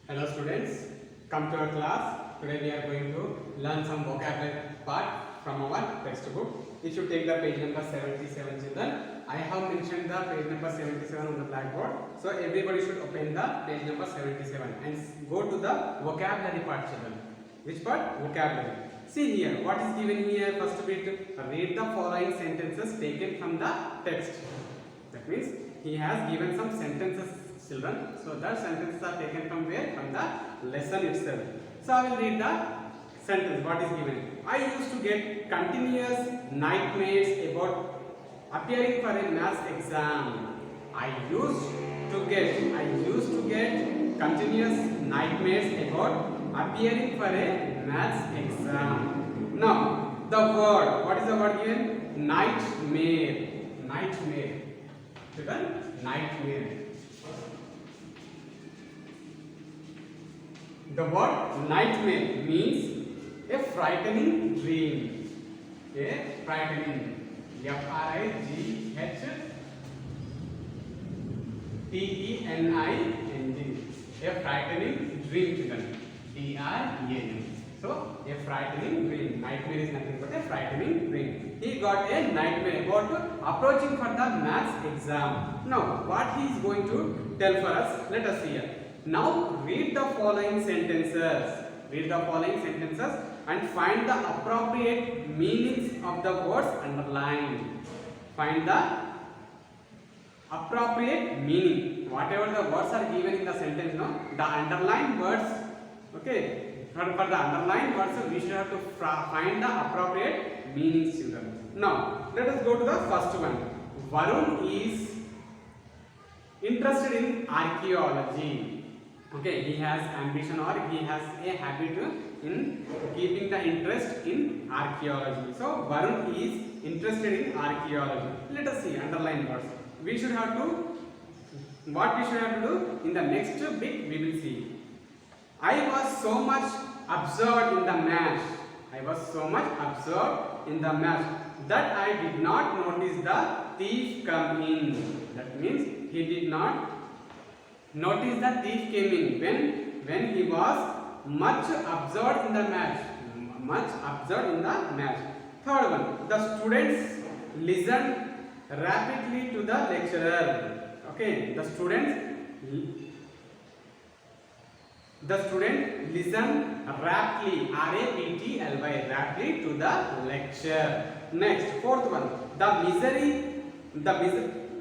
Hello students, come to our class. Today we are going to learn some vocabulary part from our textbook. If you take the page number 77 children, I have mentioned the page number 77 on the blackboard. So everybody should open the page number 77 and go to the vocabulary part children. Which part? Vocabulary. See here, what is given here? First bit, read the following sentences taken from the text. That means he has given some sentences children. So that sentences are taken from where? From the lesson itself. So I will read the sentence what is given. I used to get continuous nightmares about appearing for a maths exam. I used to get continuous nightmares about appearing for a maths exam. Now the word, what is the word given? Nightmare. Nightmare. Children, nightmare. The word nightmare means a frightening dream. A frightening. Frightening. A frightening dream, children. DREAM. So, a frightening dream. Nightmare is nothing but a frightening dream. He got a nightmare about approaching for the maths exam. Now, what he is going to tell for us? Let us hear. Now read the following sentences. Read the following sentences and find the appropriate meanings of the words underlined. Find the appropriate meaning. Whatever the words are given in the sentence, no, the underlined words. Okay, for the underlined words, we should have to find the appropriate meanings, children. Now let us go to the first one. Varun is interested in archaeology. Okay, he has ambition or he has a habit in keeping the interest in archaeology. So Varun is interested in archaeology. Let us see underline words. We should have to, what we should have to do in the next bit we will see. I was so much absorbed in the match. I was so much absorbed in the match that I did not notice the thief come in. That means he did not notice the thief came in when he was much absorbed in the match. Much absorbed in the match. Third one, the students listened rapidly to the lecturer. Okay, the student listened rapidly, R-A-P-T-L-Y, rapidly to the lecture. Next, fourth one,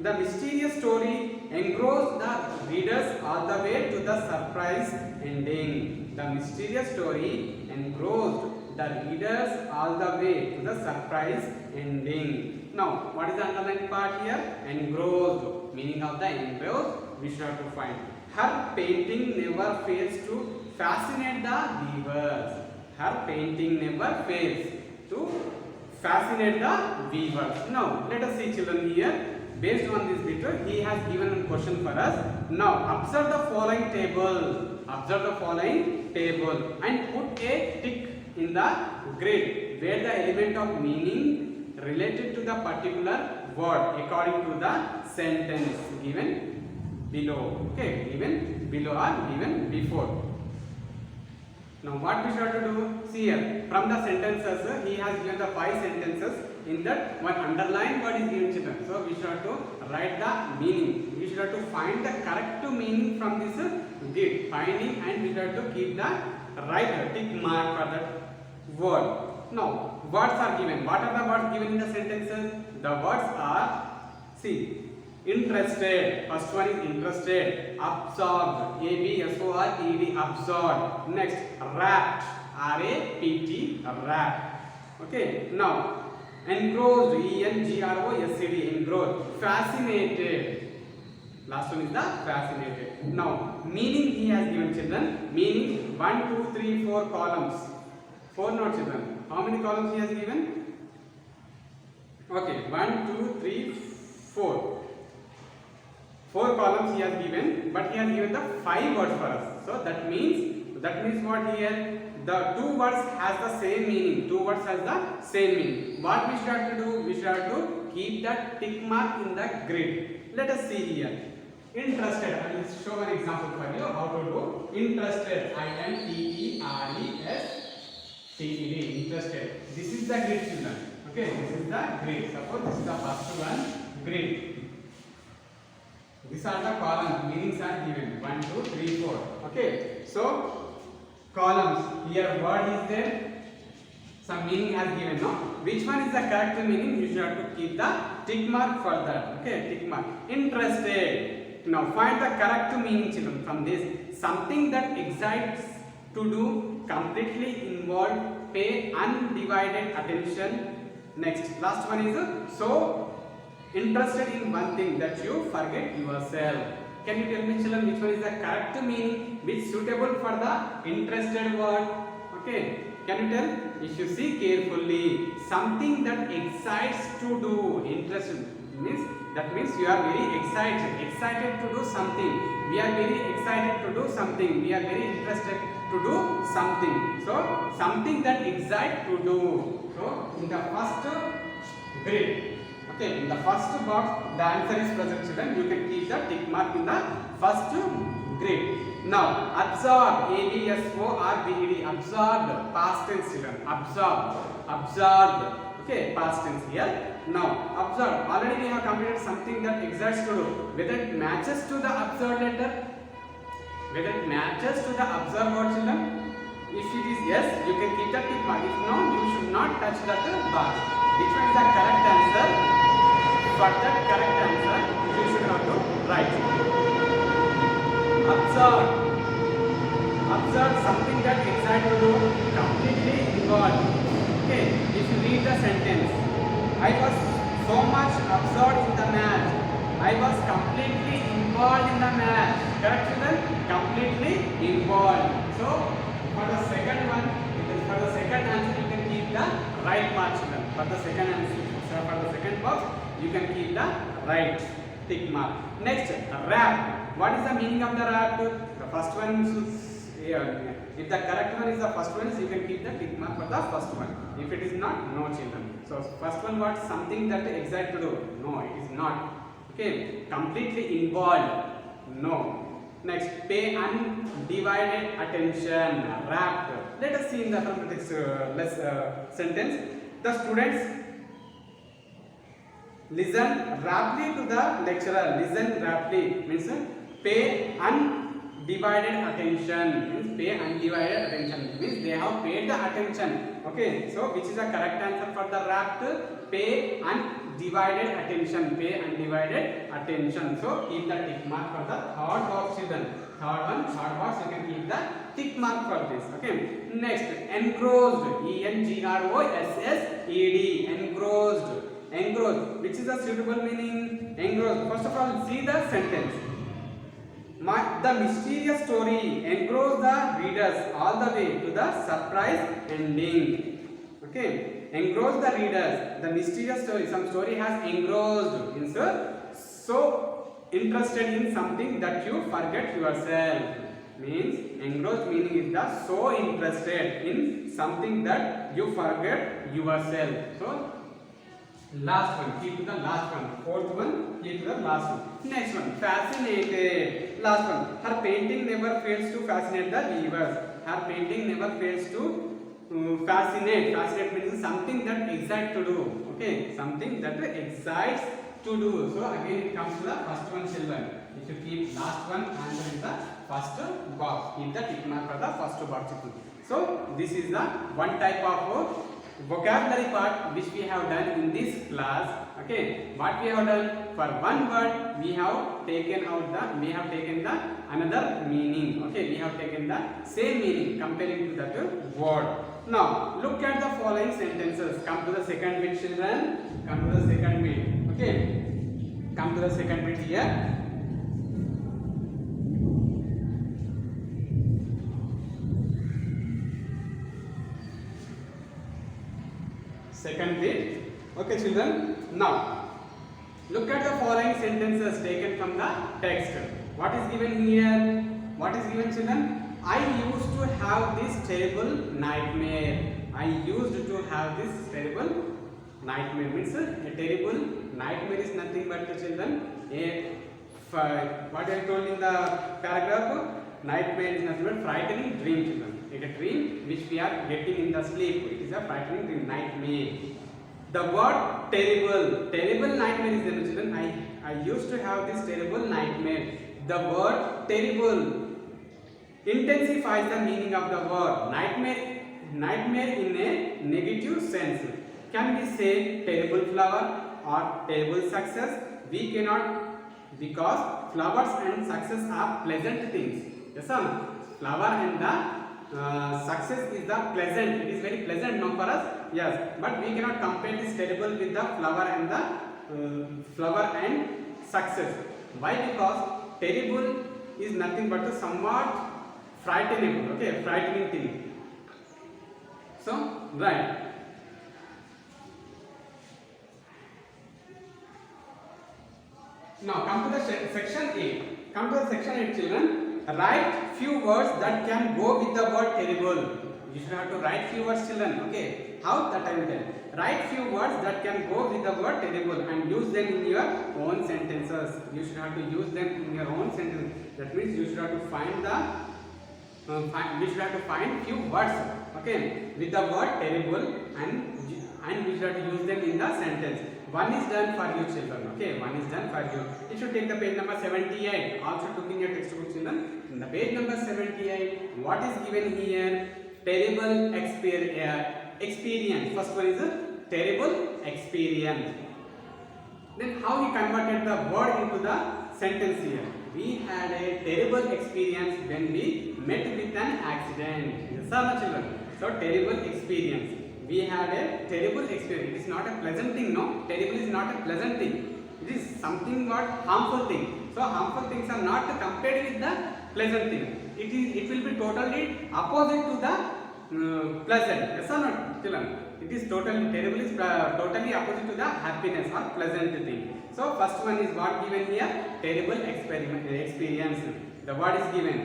the mysterious story engrossed the readers all the way to the surprise ending. The mysterious story engrossed the readers all the way to the surprise ending. Now, what is the underlined part here? Engrossed. Meaning of the engrossed, we should have to find. Her painting never fails to fascinate the viewers. Her painting never fails to fascinate the viewers. Now, let us see children here. Based on this bit, he has given a question for us. Now, observe the following table. Observe the following table and put a tick in the grid where the element of meaning related to the particular word according to the sentence given below. Okay, given below or given before. Now, what we should have to do? See here, from the sentences, he has given the 5 sentences. In that, one underlined word is given, children. So, we should have to write the meaning. We should have to find the correct meaning from this grid. Finding, and we should have to keep the right tick mark for that word. Now, words are given. What are the words given in the sentences? The words are, see, interested. First one is interested. Absorbed. A-B-S-O-R-E-D. Absorbed. Next, wrapped. R-A-P-T. Wrapped. Okay. Now, engrossed. E-N-G-R-O-S-E-D. Engrossed. Fascinated. Last one is the fascinated. Now, meaning he has given, children. Meaning 1, 2, 3, 4 columns. 4 not, children. How many columns he has given? Okay, 1, 2, 3, 4. 4 columns he has given, but he has given the 5 words for us. So that means what here? The 2 words has the same meaning. 2 words has the same meaning. What we should have to do? We should have to keep that tick mark in the grid. Let us see here. Interested. I will show an example for you how to do interested. Interested. Interested. This is the grid, children. Okay, this is the grid. Suppose this is the first one, grid. These are the columns. Meanings are given. 1, 2, 3, 4. Okay. So columns. Here word is there. Some meaning has given. No. Which one is the correct meaning? You should have to keep the tick mark for that. Okay. Tick mark. Interested. Now find the correct meaning, children, from this. Something that excites to do, completely involved, pay undivided attention. Next, last one is so interested in one thing that you forget yourself. Can you tell me, children, which one is the correct meaning, which suitable for the interested word? Okay, can you tell? If you see carefully, something that excites to do. Interested means, that means you are very excited to do something. We are very excited to do something. We are very interested to do something. So something that excites to do. So in the first grid, okay, in the first box, the answer is present, children. You can keep the tick mark in the first grid. Now absorb, absorbed, absorbed, past tense, children. Absorbed. Okay, past tense here. Now observe, already we have completed something that excites to do. Whether it matches to the observed letter, whether it matches to the observed word, children. If it is yes, you can keep the tick mark. If no, you should not touch that box. Which one is the correct answer? For that correct answer, you should have to write. Observe something that excites to do, completely involved. Okay, if you read the sentence, I was so much absorbed in the match. I was completely involved in the match. Correct, children? Completely involved. So, for the second one, for the second answer, you can keep the right mark, children. For the second answer, so for the second box, you can keep the right tick mark. Next, wrap. What is the meaning of the wrap? The first one is, if the correct one is the first one, you can keep the tick mark for the first one. If it is not, no, children. So first one, what? Something that excites to do. No, it is not. Okay, completely involved. No. Next, pay undivided attention. Wrapped. Let us see in the next sentence. The students listen rapidly to the lecturer. Listen rapidly means pay undivided attention. Means pay undivided attention. Means they have paid the attention. Okay, so which is the correct answer for the wrapped? Pay undivided attention. Pay undivided attention. So keep the tick mark for the third box, children. Third box, you can keep the tick mark for this. Okay. Next, engrossed. ENGROSSED. Engrossed. Which is the suitable meaning? Engrossed. First of all, see the sentence. The mysterious story engrossed the readers all the way to the surprise ending. Okay, engrossed the readers. The mysterious story. Some story has engrossed. Means so interested in something that you forget yourself. Means engrossed meaning is the so interested in something that you forget yourself. So last one, keep to the last one. Fourth one, keep to the last one. Next one, fascinated. Last one, her painting never fails to fascinate the viewers. Her painting never fails to fascinate. Fascinate means something that excites to do. Okay, something that excites to do. So again, it comes to the first one, children. If you keep last one answer in the first box, keep the tick mark for the first box. So this is the one type of vocabulary part which we have done in this class. Okay, what we have done, for one word we have taken the another meaning. Okay, we have taken the same meaning comparing to that word. Now look at the following sentences. Come to the second bit, children. Come to the second bit. Okay, come to the second bit here. Second bit. Okay, children. Now look at the following sentences taken from the text. What is given here? What is given, children? I used to have this terrible nightmare. I used to have this terrible nightmare. Means a terrible nightmare is nothing but, children, a what I told in the paragraph, nightmare is nothing but frightening dream, children. Like a dream which we are getting in the sleep, it is a frightening dream, nightmare. The word terrible nightmare is there, children. I used to have this terrible nightmare. The word terrible intensifies the meaning of the word nightmare in a negative sense. Can we say terrible flower or terrible success? We cannot, because flowers and success are pleasant things. Yes or no? Flower and the success is the pleasant. It is very pleasant now for us. Yes, but we cannot compare this terrible with the flower and the success. Why? Because terrible is nothing but a somewhat frightening. Okay, frightening thing. So right. Now come to the section 8. Come to the section 8, children. Write few words that can go with the word terrible. You should have to write few words, children. Okay. How? That I will tell. Write few words that can go with the word terrible and use them in your own sentences. You should have to use them in your own sentence. That means you should have to find the we should have to find few words, okay, with the word terrible, and we should have to use them in the sentence. One is done for you, children. Okay, one is done for you. You should take the page number 78. Also took in your textbook, children. In the page number 78, what is given here? Terrible experience. First one is a terrible experience. Then how we converted the word into the sentence here? We had a terrible experience when we met with an accident. Yes or no, children? So terrible experience. We had a terrible experience. It is not a pleasant thing, no. Terrible is not a pleasant thing. It is something what harmful thing. So harmful things are not compared with the pleasant thing. It will be totally opposite to the pleasant. Yes or not, children? It is totally terrible is totally opposite to the happiness or pleasant thing. So first one is what given here? Terrible experience. The word is given.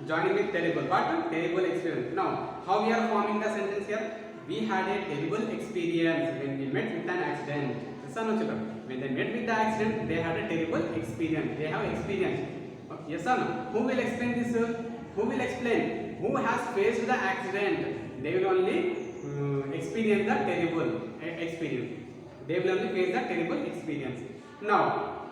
Joining with terrible. What? Terrible experience. Now, how we are forming the sentence here? We had a terrible experience when we met with an accident. Yes or no, children? When they met with the accident, they had a terrible experience. They have experience. Yes or no? Who will explain this? Who will explain? Who has faced the accident? They will only experience the terrible experience. They will only face the terrible experience. Now,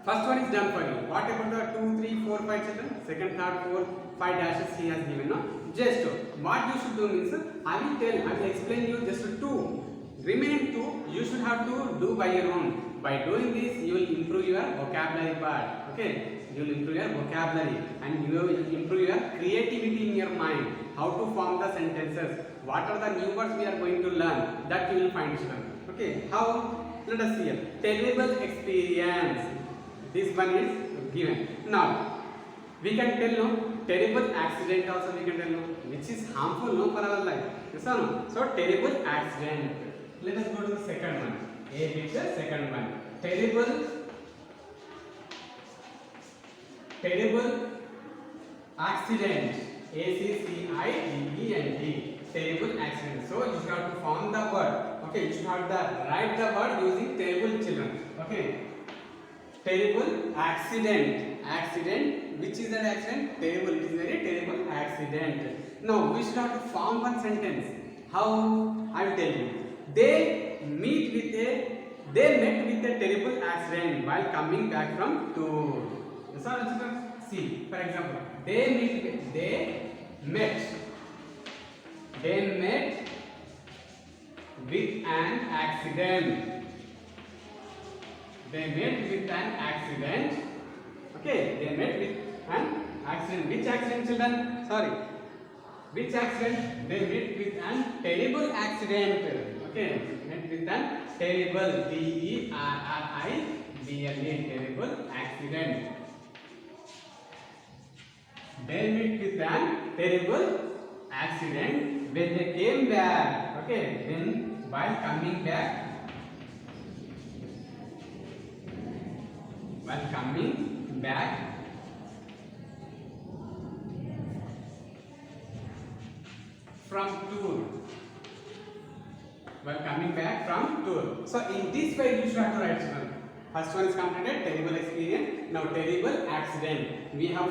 first one is done for you. What about the 2, 3, 4, 5 children? Second, third, 4, 5 dashes he has given. No? Just what you should do means, I will explain you just 2. Remaining 2, you should have to do by your own. By doing this, you will improve your vocabulary part. Okay, you will improve your vocabulary and you will improve your creativity in your mind. How to form the sentences. What are the new words we are going to learn? That you will find, children. Okay, how? Let us see here. Terrible experience. This one is given. Now, we can tell no, terrible accident also we can tell no, which is harmful no for our life. Yes or no? So terrible accident. Let us go to the second one. A with the second one. Terrible accident. ACCIDENT. Terrible accident. So you should have to form the word. Okay, you should have to write the word using terrible, children. Okay. Terrible accident. Accident. Which is an accident? Terrible. It is very terrible accident. Now we should have to form one sentence. How? I will tell you. They met with a terrible accident while coming back from tour. Yes or no? See, for example, they met with an accident. They met with an accident. Okay, they met with an accident. Which accident, children? Sorry. Which accident? They met with an terrible accident. Okay, met with an terrible, terrible, terrible accident. They met with an terrible accident when they came back. Okay, while coming back from tour. So in this way you should have to write, children. First one is completed. Terrible experience. Now terrible accident. We have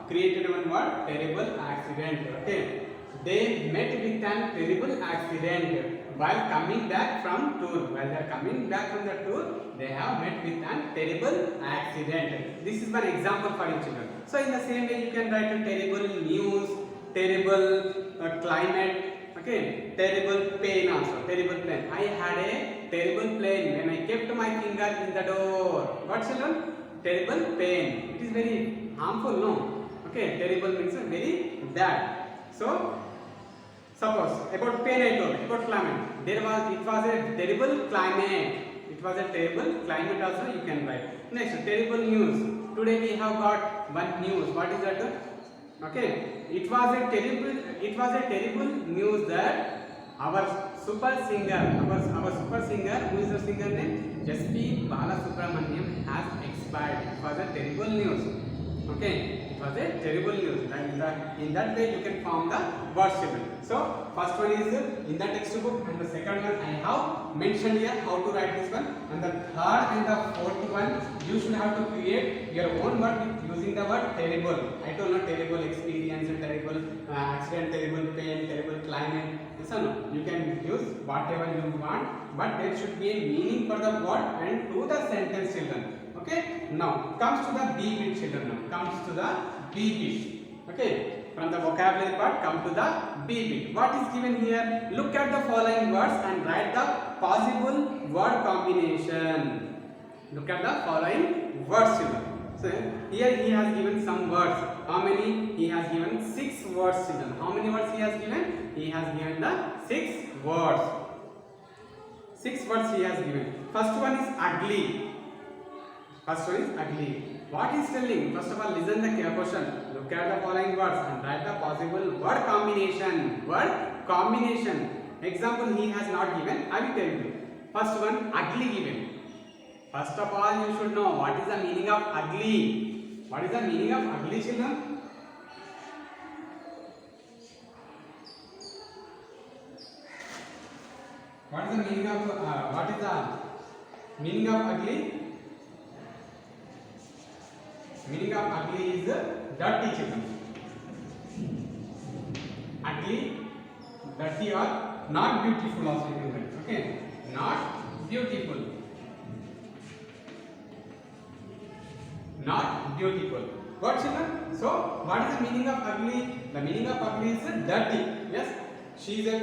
created one word, terrible accident. Okay. They met with an terrible accident while coming back from tour. While they are coming back from the tour, they have met with an terrible accident. This is one example for your children. So in the same way, you can write a terrible news, terrible climate. Okay, terrible pain also. Terrible pain. I had a terrible pain when I kept my finger in the door. What children? Terrible pain. It is very harmful, no? Okay, terrible means very bad. So, suppose about pain I told, about climate. It was a terrible climate. It was a terrible climate also you can write. Next, terrible news. Today we have got one news. What is that? Okay, it was a terrible news that our super singer, who is the singer name? S.P. Balasubramaniam has expired. It was a terrible news. Okay, it was a terrible news. In that way you can form the word children. So first one is in the textbook, and the second one I have mentioned here how to write this one, and the third and the fourth one you should have to create your own word with using the word terrible. I told you terrible experience, terrible accident, terrible pain, terrible climate. So no, you can use whatever you want, but there should be a meaning for the word and to the sentence children. Okay, now comes to the B bit children. Now comes to the B bit. Okay, from the vocabulary part come to the B bit. What is given here? Look at the following words and write the possible word combination. Look at the following words children. So here he has given some words. How many? He has given 6 words children. How many words he has given? He has given the 6 words. 6 words he has given. First one is ugly. First one is ugly. What is telling? First of all, listen the question. Look at the following words and write the possible word combination. Word combination. Example he has not given. I will tell you. First one, ugly given. First of all, you should know what is the meaning of ugly. What is the meaning of ugly, children? What is the meaning of ugly? Meaning of ugly is dirty children. Ugly, dirty or not beautiful also you can write. Okay, not beautiful. Not beautiful. What children? So what is the meaning of ugly? The meaning of ugly is dirty. Yes, she is a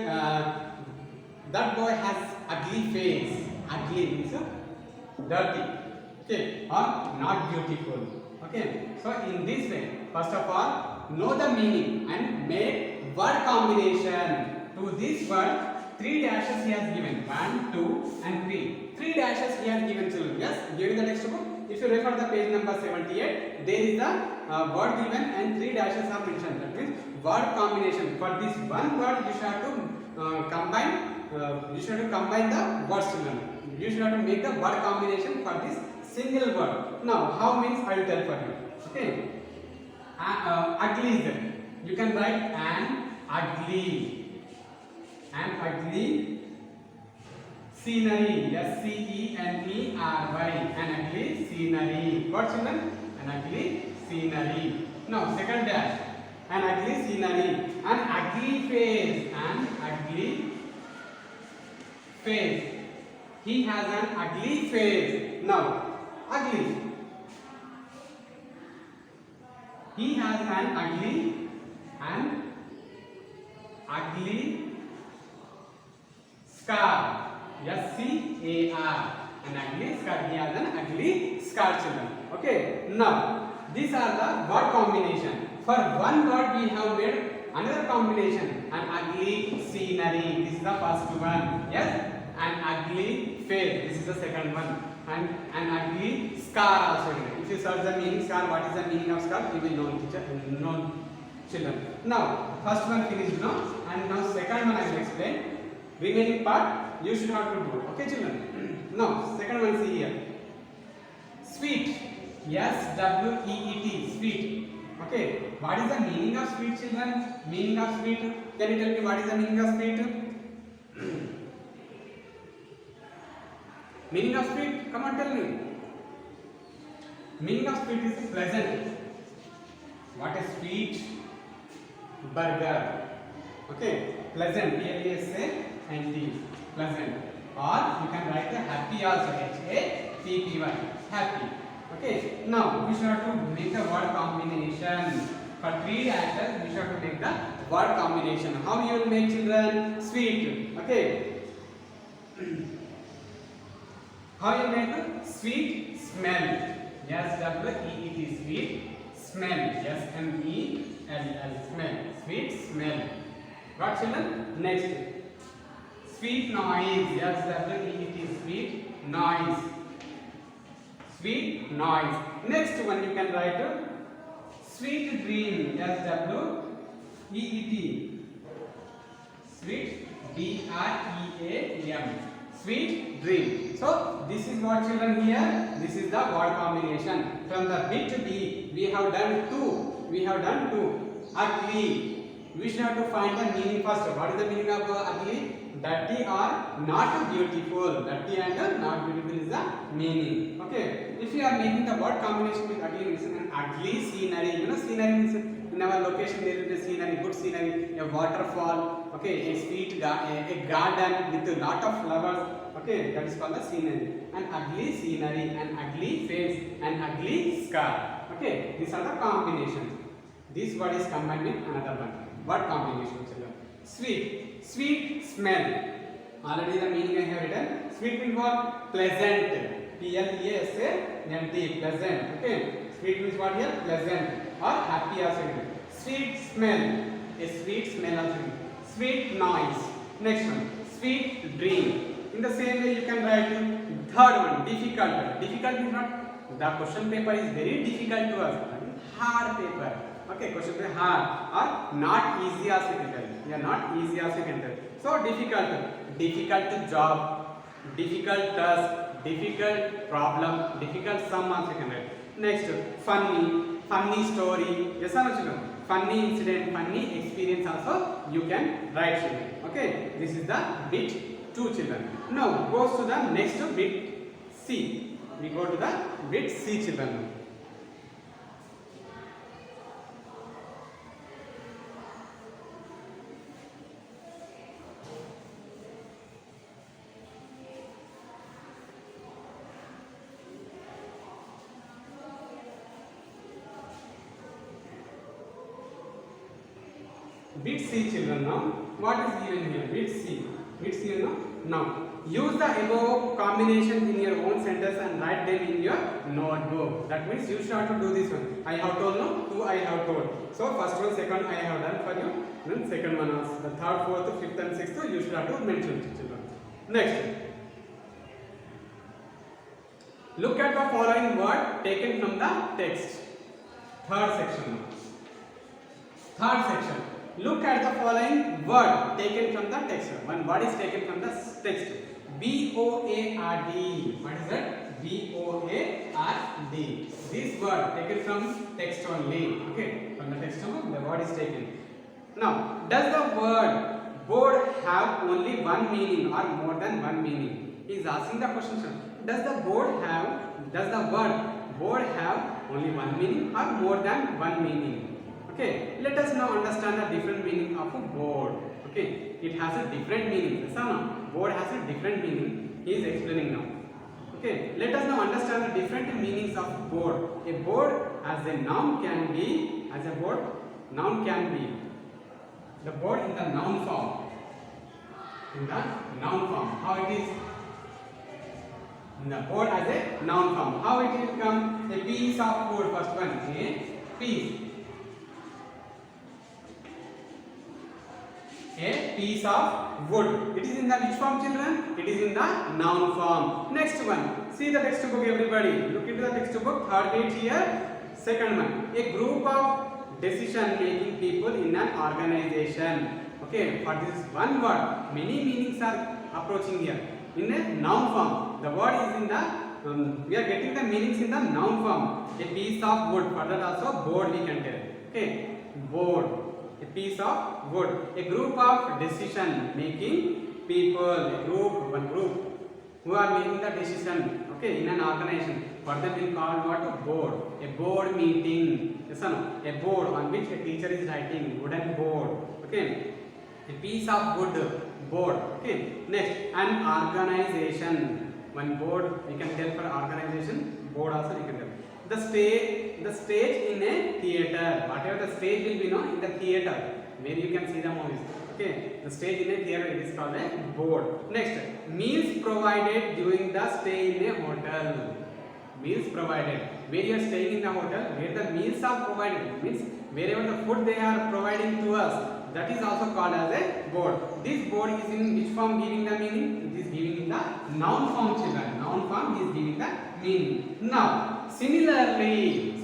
that boy has ugly face. Ugly means dirty. Okay, or not beautiful. Okay, so in this way, first of all, know the meaning and make word combination. To this word, 3 dashes he has given. 1, 2 and 3. 3 dashes he has given children. Yes, during the textbook, if you refer the page number 78, there is the word given and 3 dashes are mentioned. That means word combination. For this one word, you should have to combine the words children. You should have to make the word combination for this single word. Now, how means I will tell for you. Okay, ugly is there. You can write an ugly scenery. S-C-E-N-E-R-Y. An ugly scenery. What children? An ugly scenery. Now, second dash. An ugly scenery. An ugly face. An ugly face. He has an ugly face. Now, ugly. He has an ugly scar. S-C-A-R. An ugly scar. He has an ugly scar children. Okay. Now, these are the word combination. For one word we have made another combination. An ugly scenery. This is the first one. Yes. An ugly face. This is the second one. And an ugly scar also. If you search the meaning scar, what is the meaning of scar? You will know children. Now, first one finished now, and now second one I will explain. Remaining part you should have to do. Okay, children. Now, second one see here. Sweet. S-W-E-E-T. Sweet. Okay. What is the meaning of sweet, children? Meaning of sweet. Can you tell me what is the meaning of sweet? Meaning of sweet? Come on, tell me. Meaning of sweet is pleasant. What is sweet? Burger. Okay, pleasant. P-L-E-S-A-N-T. Pleasant. Or you can write the happy also. H-A-P-P-Y. Happy. Okay. Now we should have to make the word combination. For three actors, we should have to make the word combination. How you will make, children? Sweet. Okay. How you make sweet smell? S-W-E-E-T. Sweet smell. S-M-E-L-L. Smell. Sweet smell. Got, children? Next. Sweet noise. S-W-E-E-T. Sweet noise. Sweet noise. Next one you can write sweet dream. S-W-E-E-T. Sweet D-R-E-A-M. Sweet dream. So this is what, children, here. This is the word combination. From the bit B, we have done two. Ugly. We should have to find the meaning first. What is the meaning of ugly? Dirty or not beautiful. Dirty and not beautiful is the meaning. Okay. If you are making the word combination with ugly, means an ugly scenery. You know, scenery means in our location there is a scenery, good scenery, a waterfall. Okay, a sweet a garden with a lot of flowers. Okay, that is called the scenery. An ugly scenery, an ugly face, an ugly scar. Okay, these are the combinations. This word is combined with another one. Word combination, children. Sweet, sweet smell. Already the meaning I have written. Sweet means what? Pleasant. P-L-E-S-A-N-T. Pleasant. Okay. Sweet means what here? Pleasant or happy also. Sweet smell. A sweet smell also. Sweet noise. Next one. Sweet dream. In the same way, you can write third one. Difficult. Difficult means what? The question paper is very difficult to us. Hard paper. Okay, question paper hard or not easy also you can tell. Yeah, not easy also you can tell. So difficult job, difficult task, difficult problem, difficult sum also you can write. Next, funny story. Yes or no, children? Funny incident, funny experience also you can write, children. Okay, this is the bit 2, children. Now goes to the next bit C. We go to the bit C, children. Bit C, children. Now what is given here? Bit C. Bit C, you know. Now use the above combination in your own sentence and write them in your notebook. That means you should have to do this one. I have told, no? 2 I have told. So first one, second I have done for you. Then second one also. The third, fourth, fifth and sixth you should have to mention, children. Next. Look at the following word taken from the text. Third section. Look at the following word taken from the text. One word is taken from the text. B-O-A-R-D. What is that? B-O-A-R-D. This word taken from text only. Okay, from the text only the word is taken. Now, does the word board have only one meaning or more than one meaning? He is asking the question. Does the word board have only one meaning or more than one meaning? Okay, let us now understand the different meaning of a board. Okay, it has a different meaning. Yes or no? Board has a different meaning. He is explaining now. Okay, let us now understand the different meanings of board. A board as a noun can be, the board in the noun form. How it is? In the board as a noun form. How it will come? A piece of wood. First one, a piece of wood. It is in the which form, children? It is in the noun form. Next one. See the textbook, everybody. Look into the textbook. Third page here. Second one. A group of decision-making people in an organization. Okay. For this one word, many meanings are approaching here. In a noun form. The word is in the. We are getting the meanings in the noun form. A piece of wood. For that also board we can tell. Okay. Board. A piece of wood. A group of decision making people. One group. who are making the decision, okay, in an organization. For them we call what? Board. A board meeting. Yes or no? A board on which a teacher is writing. Wooden board. Okay. A piece of wood. Board. Okay. Next, an organization. One board we can tell for organization. Board also we can tell. The stage in a theater. Whatever the stage will be, no, in the theater where you can see the movies. Okay, the stage in a theater, it is called a board. Next, meals provided during the stay in a hotel. Meals provided where you are staying in the hotel, where the meals are provided, means wherever the food they are providing to us, that is also called as a board. This board is in which form giving the meaning? It is giving in the noun form, children. Noun form is giving the meaning. Now, similarly,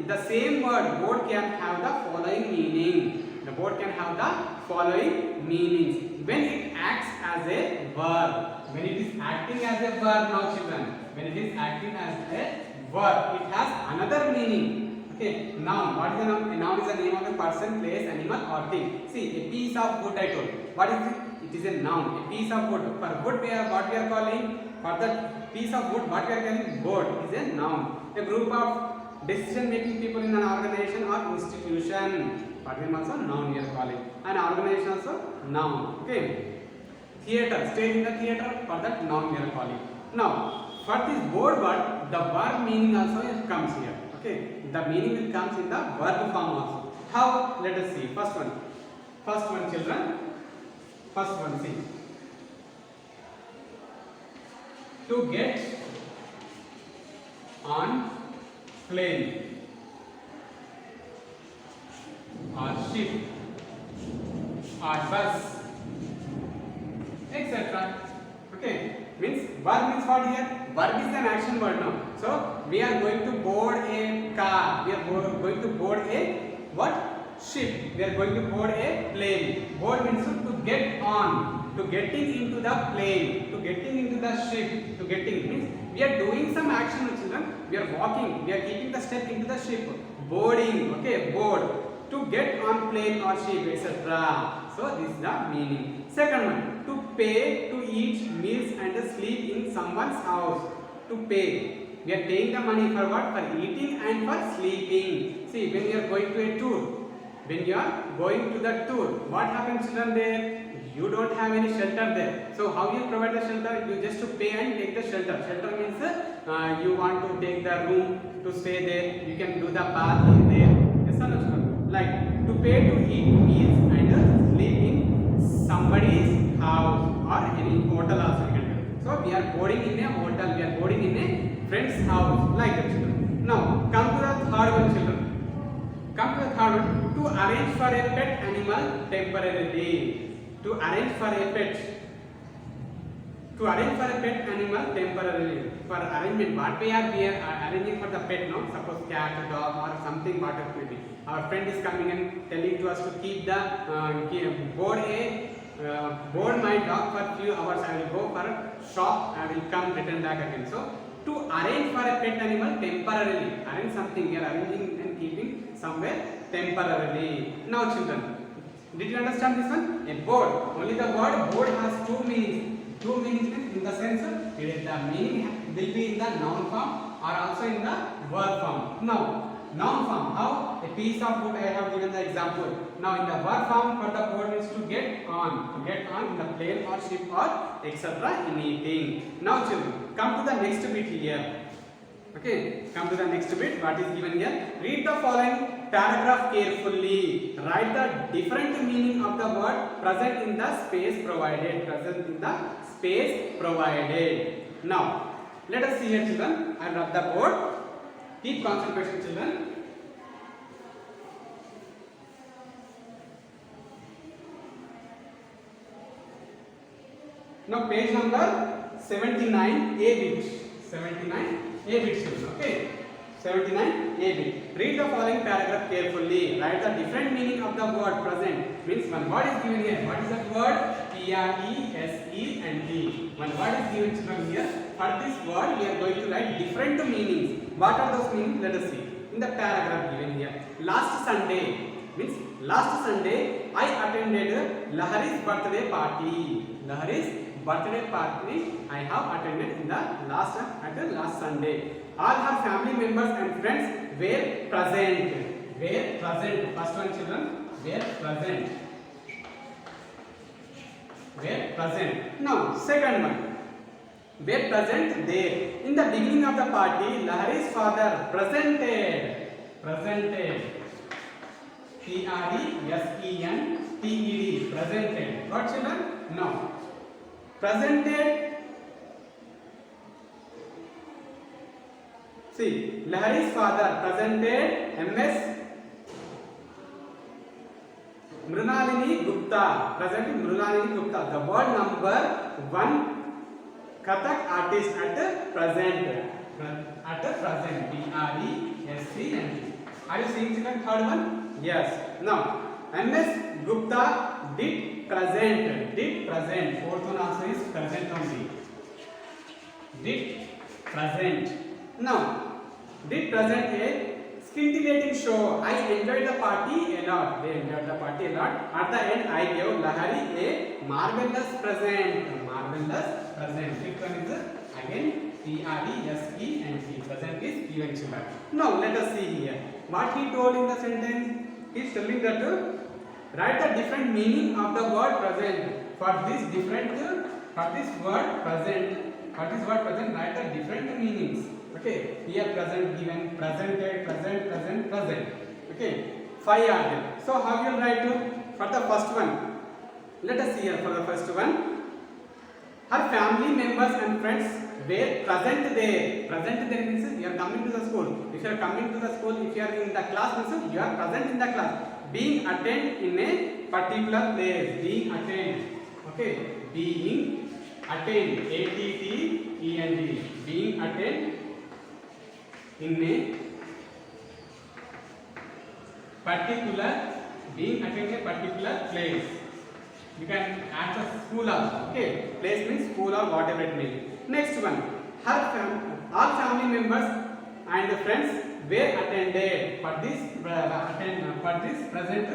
the same word board can have the following meaning. The board can have the following meanings when it acts as a verb. When it is acting as a verb, now children, when it is acting as a verb, it has another meaning. Okay, noun. What is a noun? A noun is the name of a person, place, animal or thing. See, a piece of wood I told. What is it? It is a noun. A piece of wood. For wood, what we are calling? For the piece of wood, what we are calling? Board is a noun. A group of decision-making people in an organization or institution. For them also noun we are calling. An organization also noun. Okay. Theater, stage in the theater, for that noun we are calling. Now, for this board word, the verb meaning also comes here. Okay, the meaning will comes in the verb form also. How? Let us see. First one children. First one, see. To get on plane or ship or bus, etc. Okay, means verb means what here? Verb is an action word now. So we are going to board a car. We are going to board a what? Ship. We are going to board a plane. Board means to get on, to getting into the plane, to getting into the ship, to getting means we are doing some action, children. We are walking. We are keeping the step into the ship. Boarding. Okay, board. To get on plane or ship, etc. So this is the meaning. Second one, to pay to eat meals and sleep in someone's house. To pay, we are paying the money for what? For eating and for sleeping. See, when you are going to a tour, when you are going to the tour, what happens, children? There you don't have any shelter there. So how you provide the shelter? You just to pay and take the shelter. Shelter means you want to take the room to stay there. You can do the bath in there. Yes or no, children? Like to pay to eat meals and sleep in somebody's house or any hotel also you can do. So we are boarding in a hotel, we are boarding in a friend's house, like that, children. Now come to the third one, children. Come to the third one. To arrange for a pet animal temporarily. To arrange for a pet. To arrange for a pet animal temporarily. For arrangement, what we are arranging for the pet, no? Suppose cat, dog, or something, whatever it may be. Our friend is coming and telling to us to keep the board my dog for few hours. I will go for a shop. I will come return back again. So to arrange for a pet animal temporarily, arrange something. We are arranging and keeping somewhere temporarily. Now, children, did you understand this one? A board. Only the word board has two meanings. Two meanings in the sense the meaning will be in the noun form or also in the verb form. Now, noun form, how? A piece of wood, I have given the example. Now in the verb form, for the board means to get on in the plane or ship or etc. anything. Now children, come to the next bit here. Okay, come to the next bit. What is given here? Read the following paragraph carefully. Write the different meaning of the word present in the space provided. Present in the space provided. Now, let us see here, children. I rub the board. Keep concentration, children. Now page number 79 A bit. 79 A bit, children. Okay. 79 A bit. Read the following paragraph carefully. Write the different meaning of the word present. Means one word is given here. What is that word? P-R-E-S-E-N-T. One word is given, children, here. For this word, we are going to write different meanings. What are those meanings? Let us see. In the paragraph given here. Last Sunday I attended Lahari's birthday party. Lahari's birthday party I have attended in the last Sunday. All her family members and friends were present. Were present. First one, children. Were present. Were present. Now second one. Were present there. In the beginning of the party, Lahari's father presented. Presented. Presented. What, children? No. Presented. See, Lahari's father presented MS Mrunalini Gupta. Presented Mrunalini Gupta, the world number 1 Kathak artist at present. PRESCNT. Are you seeing, children, third one? Yes. Now, MS Gupta did present. Fourth one also is present only. Did present. Now, did present a scintillating show. I enjoyed the party a lot. They enjoyed the party a lot. At the end, I gave Lahari a marvelous present. Fifth one is again PRESENT. Present is given, children. Now, let us see here. What he told in the sentence? He is telling that write the different meaning of the word present. For this word present, write the different meanings. Okay, here present given, presented, present. Okay, 5 are there. So how you will write for the first one? Let us see here for the first one. Her family members and friends were present there. Present there means you are coming to the school. If you are coming to the school, if you are in the class means you are present in the class. Being attend in a particular place. Being attend. Okay, being attend. ATTEND. Being attend in a particular place. You can add the school also. Okay, place means school or whatever it may be. Next one, all family members and friends were attended. For this present,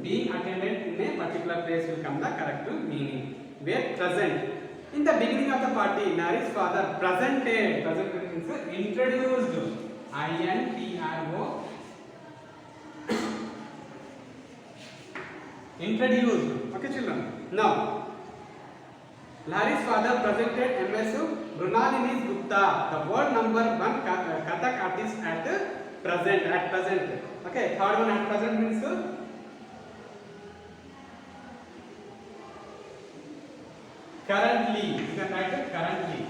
being attended in a particular place will come the correct meaning. Were present. In the beginning of the party, Lahari's father presented. Present means introduced. INTRO. Introduced. Okay, children. Now, Lahari's father presented MS Mrunalini Gupta, the world number 1 Kathak artist at present. Okay, third one at present means currently. You can write it currently.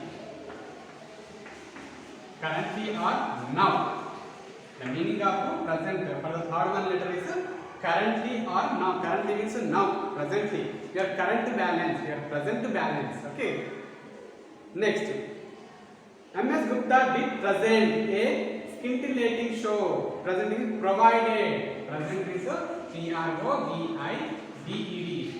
Currently or now. The meaning of present for the third one letter is currently or now. Currently means now, presently. Your current balance, your present balance. Okay. Next, MS Gupta did present a scintillating show. Present is provided. Present is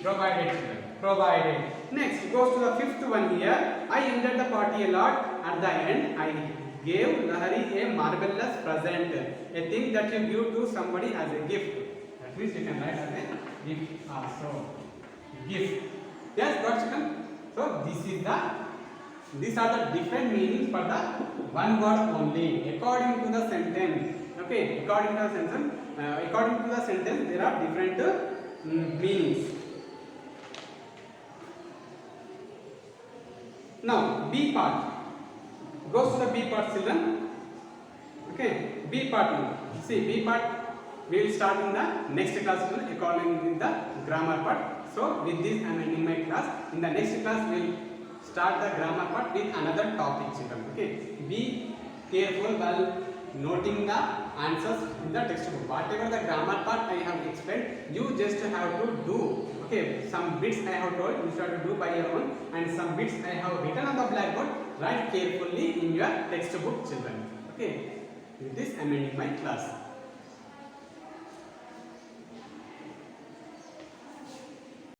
PROVIDED. Provided. Next, goes to the fifth one here. I enjoyed the party a lot. At the end, I gave Lahari a marvelous present. A thing that you give to somebody as a gift. At least you can write as a gift also. Gift. Yes, got children? So these are the different meanings for the one word only according to the sentence. Okay, according to the sentence there are different meanings. Now B part goes to the B part, children. Okay, B part now. See, B part we will start in the next class according to the grammar part. So with this I am ending my class. In the next class we will start the grammar part with another topic, children. Okay, be careful while noting the answers in the textbook. Whatever the grammar part I have explained, you just have to do. Okay, some bits I have told you have to do by your own, and some bits I have written on the blackboard. Write carefully in your textbook, children. Okay, with this I am ending my class.